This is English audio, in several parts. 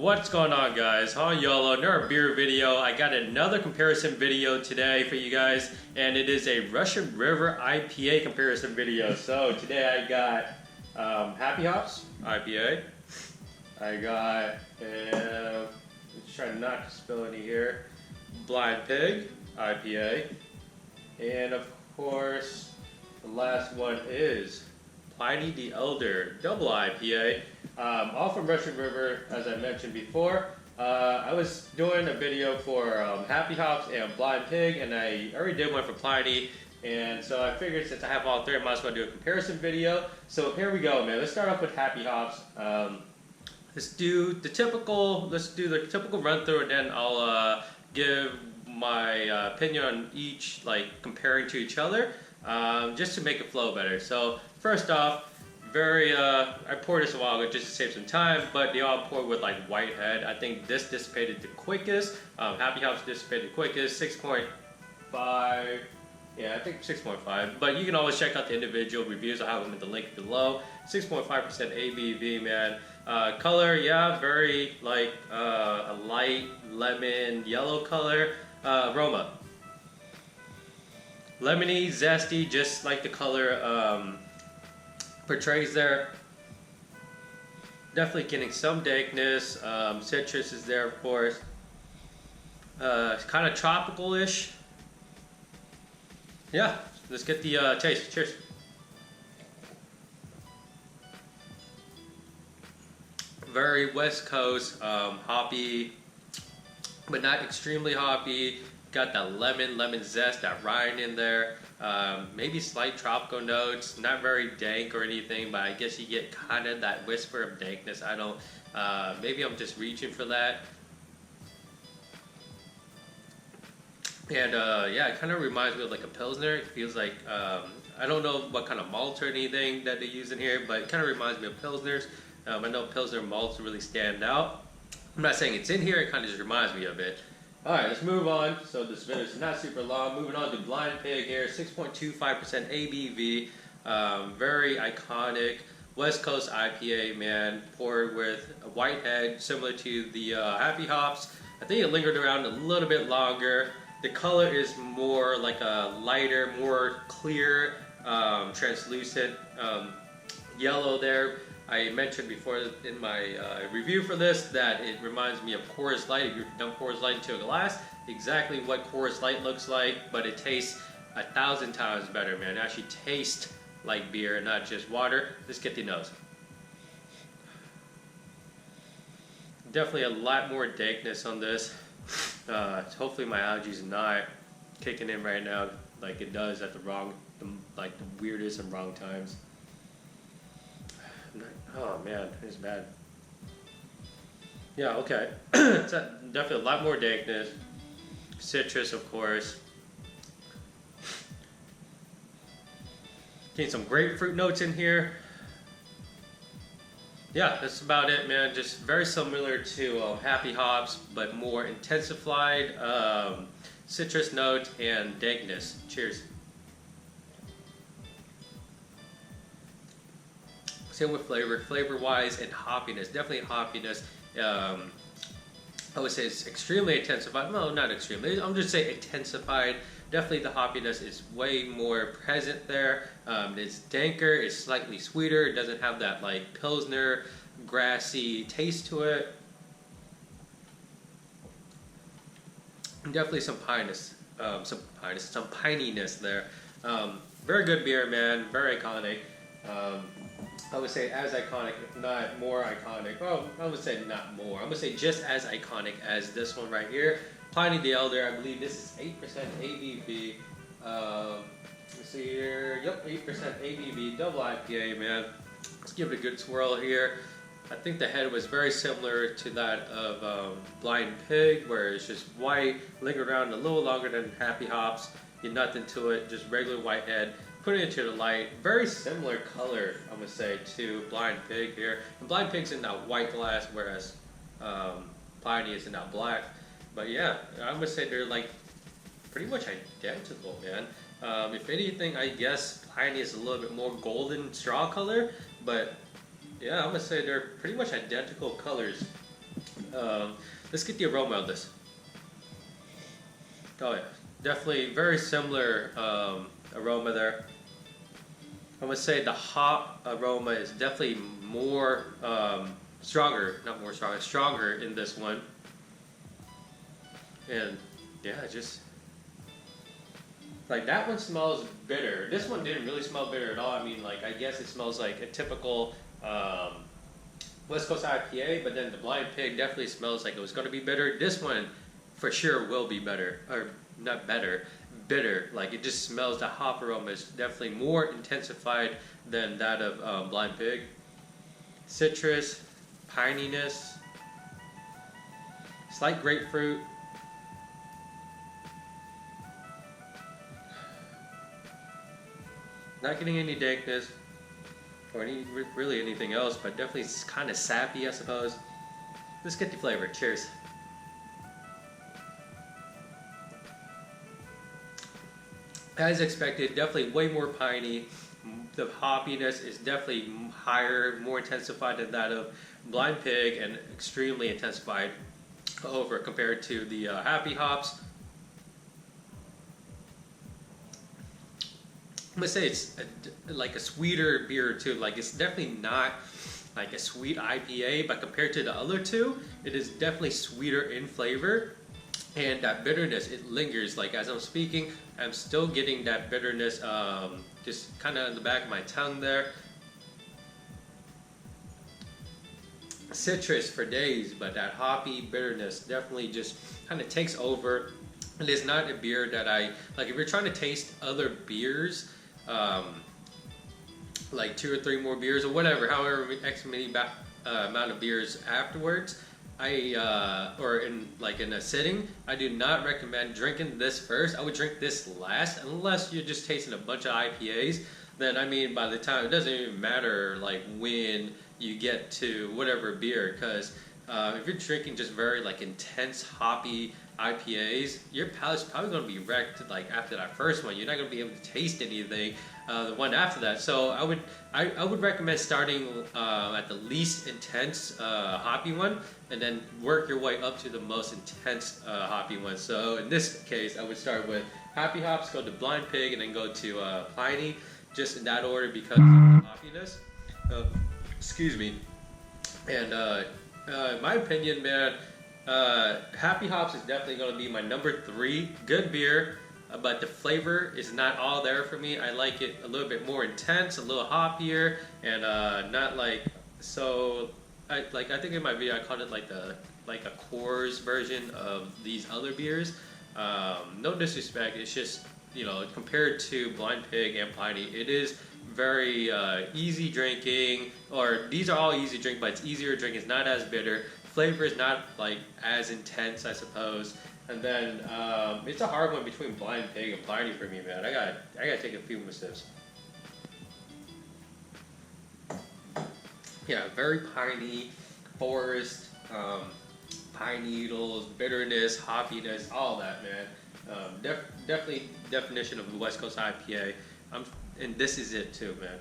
What's going on, guys? Hi YOLO, another beer video. I got another comparison video today for you guys, and it is a Russian River IPA comparison video. So today I got Happy Hops IPA. I got, let's try not to spill any here, Blind Pig IPA. And of course, the last one is Pliny the Elder Double IPA. All from Russian River, as I mentioned before. I was doing a video for Happy Hops and Blind Pig, and I already did one for Pliny. And so I figured since I have all three, I might as well do a comparison video. So here we go, man. Let's start off with Happy Hops. Let's do the typical run through, and then I'll give my opinion on each, like comparing to each other, just to make it flow better. So first off, I poured this a while ago just to save some time, but they all poured with like Whitehead. I think this dissipated the quickest. Happy Hops dissipated the quickest, 6.5. Yeah, I think 6.5. But you can always check out the individual reviews. I'll have them in the link below. 6.5% ABV, man. Color, yeah, very like a light lemon yellow color. Aroma, lemony, zesty, just like the color portrays there. Definitely getting some dankness. Citrus is there, of course. It's kind of tropical-ish. Yeah, let's get the taste. Cheers. Very West Coast, hoppy, but not extremely hoppy. Got that lemon zest, that rind in there. Maybe slight tropical notes, not very dank or anything, but I guess you get kind of that whisper of dankness. I don't, maybe I'm just reaching for that. And yeah, it kind of reminds me of like a Pilsner. It feels like, I don't know what kind of malt or anything that they use in here, but it kind of reminds me of Pilsners. I know Pilsner malts really stand out. I'm not saying it's in here, it kind of just reminds me of it. Alright, let's move on. So this video is not super long. Moving on to Blind Pig here, 6.25% ABV. Very iconic West Coast IPA, man. Poured with a Whitehead, similar to the Happy Hops. I think it lingered around a little bit longer. The color is more like a lighter, more clear, translucent yellow there. I mentioned before in my review for this that it reminds me of Coors Light. If you dump Coors Light into a glass, exactly what Coors Light looks like, but it tastes 1,000 times better, man. It actually tastes like beer, not just water. Let's get the nose. Definitely a lot more dankness on this. Hopefully my allergies not kicking in right now like it does at the weirdest and wrong times. Oh man, it's bad. Yeah, okay. It's definitely a lot more dankness. Citrus, of course. Getting some grapefruit notes in here. Yeah, that's about it, man. Just very similar to Happy Hops, but more intensified citrus note and dankness. Cheers. Same with flavor-wise and hoppiness. Definitely hoppiness. I would say it's extremely intensified. No, not extremely. I'm just saying intensified. Definitely the hoppiness is way more present there. It's danker. It's slightly sweeter. It doesn't have that like Pilsner, grassy taste to it. And definitely some pininess. Some pininess there. Very good beer, man. Very iconic. I would say as iconic, if not more iconic. Well, I would say not more. I would say just as iconic as this one right here. Pliny the Elder, I believe this is 8% ABV. Let's see here. Yep, 8% ABV, double IPA, man. Let's give it a good swirl here. I think the head was very similar to that of Blind Pig, where it's just white, lingered around a little longer than Happy Hops. Get nothing to it, just regular white head. Put it into the light. Very similar color, I'm going to say, to Blind Pig here. And Blind Pig's in that white glass, whereas Pliny is in that black. But yeah, I'm going to say they're like pretty much identical, man. If anything, I guess Pliny is a little bit more golden straw color. But yeah, I'm going to say they're pretty much identical colors. Let's get the aroma of this. Oh yeah, definitely very similar aroma there. I would say the hop aroma is definitely more stronger, not more stronger, stronger in this one. And yeah, just like that one smells bitter. This one didn't really smell bitter at all. I mean, like I guess it smells like a typical West Coast IPA, but then the Blind Pig definitely smells like it was going to be bitter. This one for sure will be better, or not better, bitter. Like it just smells, the hop aroma is definitely more intensified than that of Blind Pig. Citrus, pininess, slight grapefruit. Not getting any dankness or really anything else, but definitely it's kind of sappy, I suppose. Let's get the flavor. Cheers. As expected, definitely way more piney. The hoppiness is definitely higher, more intensified than that of Blind Pig, and extremely intensified over compared to the Happy Hops. I'm gonna say it's like a sweeter beer too. Like it's definitely not like a sweet IPA, but compared to the other two, it is definitely sweeter in flavor. And that bitterness, it lingers. Like as I'm speaking, I'm still getting that bitterness just kind of in the back of my tongue there. Citrus for days, but that hoppy bitterness definitely just kind of takes over. It is not a beer that I like. If you're trying to taste other beers, like 2 or 3 more beers or whatever, however X many amount of beers afterwards, or in a sitting, I do not recommend drinking this first. I would drink this last, unless you're just tasting a bunch of IPAs. Then I mean, by the time, it doesn't even matter like when you get to whatever beer, because if you're drinking just very like intense hoppy IPAs, your palate's probably going to be wrecked like after that first one. You're not going to be able to taste anything the one after that. So I would recommend starting at the least intense hoppy one, and then work your way up to the most intense hoppy one. So in this case, I would start with Happy Hops, go to Blind Pig, and then go to Pliny, just in that order because of the hoppiness. Excuse me. And in my opinion, man, Happy Hops is definitely going to be my number 3. Good beer, but the flavor is not all there for me. I like it a little bit more intense, a little hoppier, and not like so. I think in my video I called it like a Coors version of these other beers. No disrespect, it's just, you know, compared to Blind Pig and Pliny, it is very easy drinking, or these are all easy drink, but it's easier to drink. It's not as bitter. Flavor is not like as intense, I suppose. And then it's a hard one between Blind Pig and Pliny for me, man. I gotta take a few more sips. Yeah, very piney, forest, pine needles, bitterness, hoppiness, all that, man. Definitely definition of the West Coast IPA. And this is it too, man.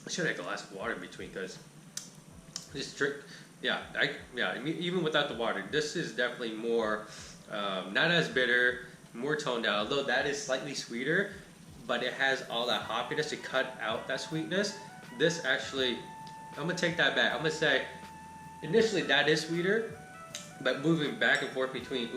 I should have a glass of water in between, because just drink. Yeah, even without the water, this is definitely more, not as bitter, more toned down. Although that is slightly sweeter, but it has all that hoppiness to cut out that sweetness. This actually, I'm gonna take that back. I'm gonna say, initially that is sweeter, but moving back and forth between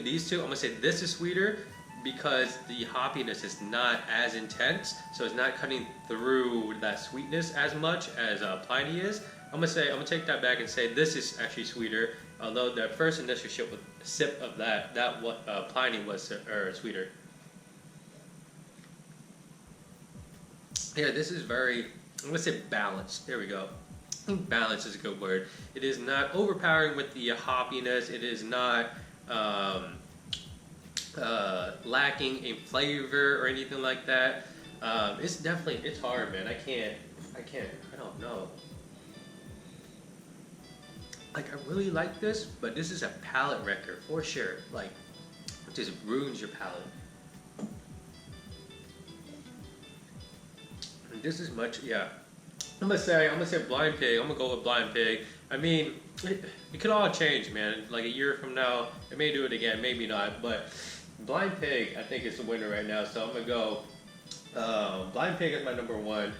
these two, I'm gonna say this is sweeter, because the hoppiness is not as intense, so it's not cutting through that sweetness as much as Pliny is. I'm gonna take that back and say this is actually sweeter, although the first initial sip of that Pliny was sweeter. Yeah, this is very, I'm gonna say balanced. There we go. I think balance is a good word. It is not overpowering with the hoppiness. It is not lacking in flavor or anything like that. It's definitely, it's hard, man. I don't know. Like, I really like this, but this is a palate wrecker for sure. Like, it just ruins your palate. And this is much, yeah. I'm gonna say Blind Pig. I'm gonna go with Blind Pig. I mean, it could all change, man. Like a year from now, it may do it again, maybe not. But Blind Pig, I think, is the winner right now. So I'm gonna go Blind Pig as my number one,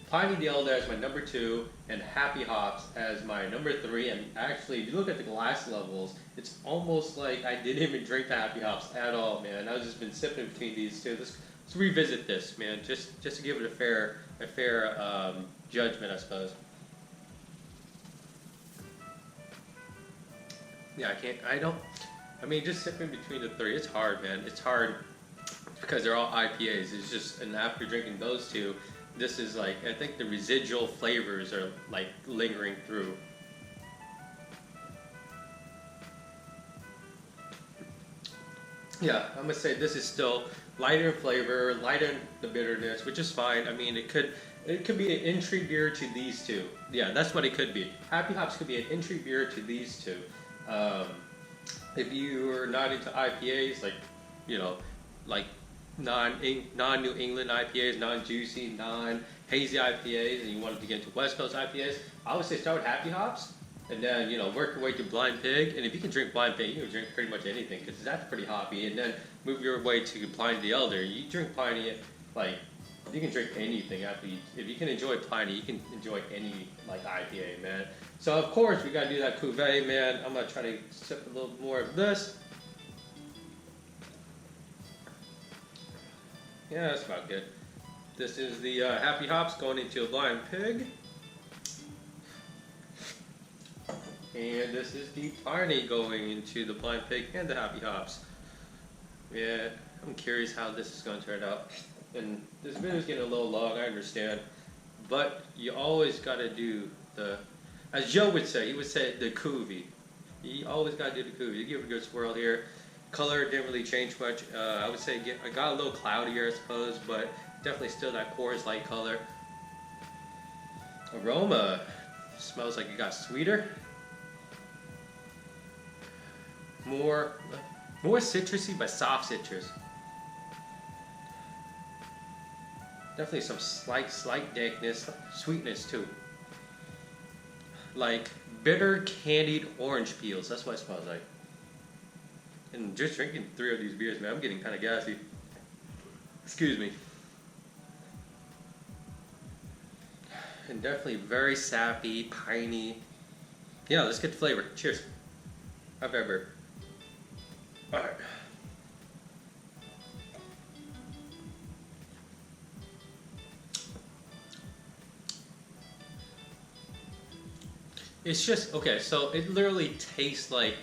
Pliny the Elder as my number two, and Happy Hops as my number three. And actually, if you look at the glass levels, it's almost like I didn't even drink the Happy Hops at all, man. I've just been sipping between these two. Let's revisit this, man, just to give it a fair judgment, I suppose. Yeah, I mean, just sipping between the three, it's hard, man. It's hard because they're all IPAs. It's just, and after drinking those two, this is like, I think the residual flavors are like lingering through. Yeah, I'm gonna say this is still lighter in flavor, lighter in the bitterness, which is fine. I mean, it could be an entry beer to these two. Yeah, that's what it could be. Happy Hops could be an entry beer to these two. If you are not into IPAs, like, you know, like non-New England IPAs, non-juicy, non-hazy IPAs, and you wanted to get into West Coast IPAs, I would say start with Happy Hops, and then, you know, work your way to Blind Pig. And if you can drink Blind Pig, you can drink pretty much anything, because that's pretty hoppy. And then move your way to Pliny the Elder. You drink Pliny, like, you can drink anything after you. If you can enjoy Pliny, you can enjoy any, like, IPA, man. So of course we gotta do that cuvee, man. I'm gonna try to sip a little more of this. Yeah, that's about good. This is the Happy Hops going into a Blind Pig. And this is the Pliny going into the Blind Pig and the Happy Hops. Yeah, I'm curious how this is going to turn out. And this video is getting a little long, I understand. But you always got to do the, as Joe would say, he would say the cuvee. You always got to do the cuvee. You give it a good swirl here. Color didn't really change much. I would say I got a little cloudier, I suppose, but definitely still that Coors Light color. Aroma smells like it got sweeter. More citrusy, but soft citrus. Definitely some slight dankness, sweetness too. Like bitter candied orange peels. That's what it smells like. And just drinking 3 of these beers, man, I'm getting kind of gassy. Excuse me. And definitely very sappy, piney. Yeah, let's get the flavor. Cheers. Have ever. All right. It's just, okay, so it literally tastes like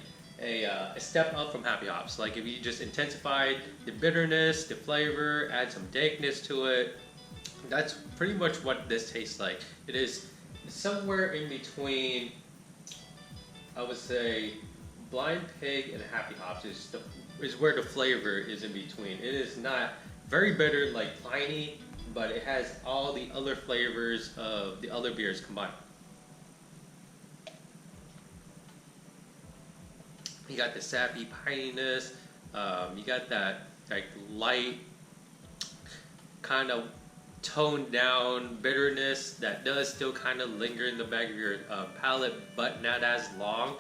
a step up from Happy Hops. Like if you just intensified the bitterness, the flavor, add some dankness to it, that's pretty much what this tastes like. It is somewhere in between, I would say, Blind Pig and Happy Hops is where the flavor is in between. It is not very bitter like Pliny, but it has all the other flavors of the other beers combined. You got the sappy pininess, you got that like light, kind of toned down bitterness that does still kind of linger in the back of your palate, but not as long.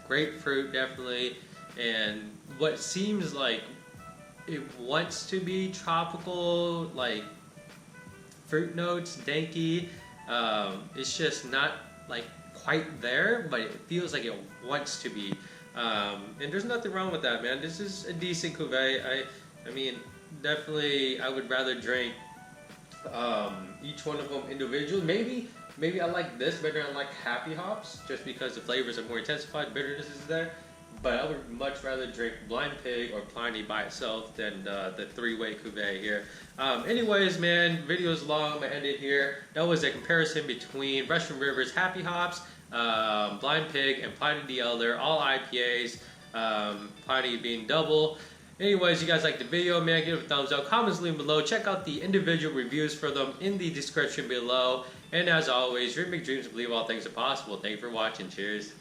Grapefruit definitely, and what seems like it wants to be tropical, like fruit notes, danky. It's just not like quite there, but it feels like it wants to be. And there's nothing wrong with that, man. This is a decent cuvee. I mean, definitely I would rather drink each one of them individually. Maybe I like this better than like Happy Hops, just because the flavors are more intensified, bitterness is there. But I would much rather drink Blind Pig or Pliny by itself than the three-way cuvee here. Anyways, man, video's long. I'm gonna end it here. That was a comparison between Russian River's Happy Hops, Blind Pig, and Pliny the Elder, all IPAs. Pliny being double. Anyways, you guys like the video, man, give it a thumbs up. Comments leave below. Check out the individual reviews for them in the description below. And as always, dream big dreams and believe all things are possible. Thank you for watching. Cheers.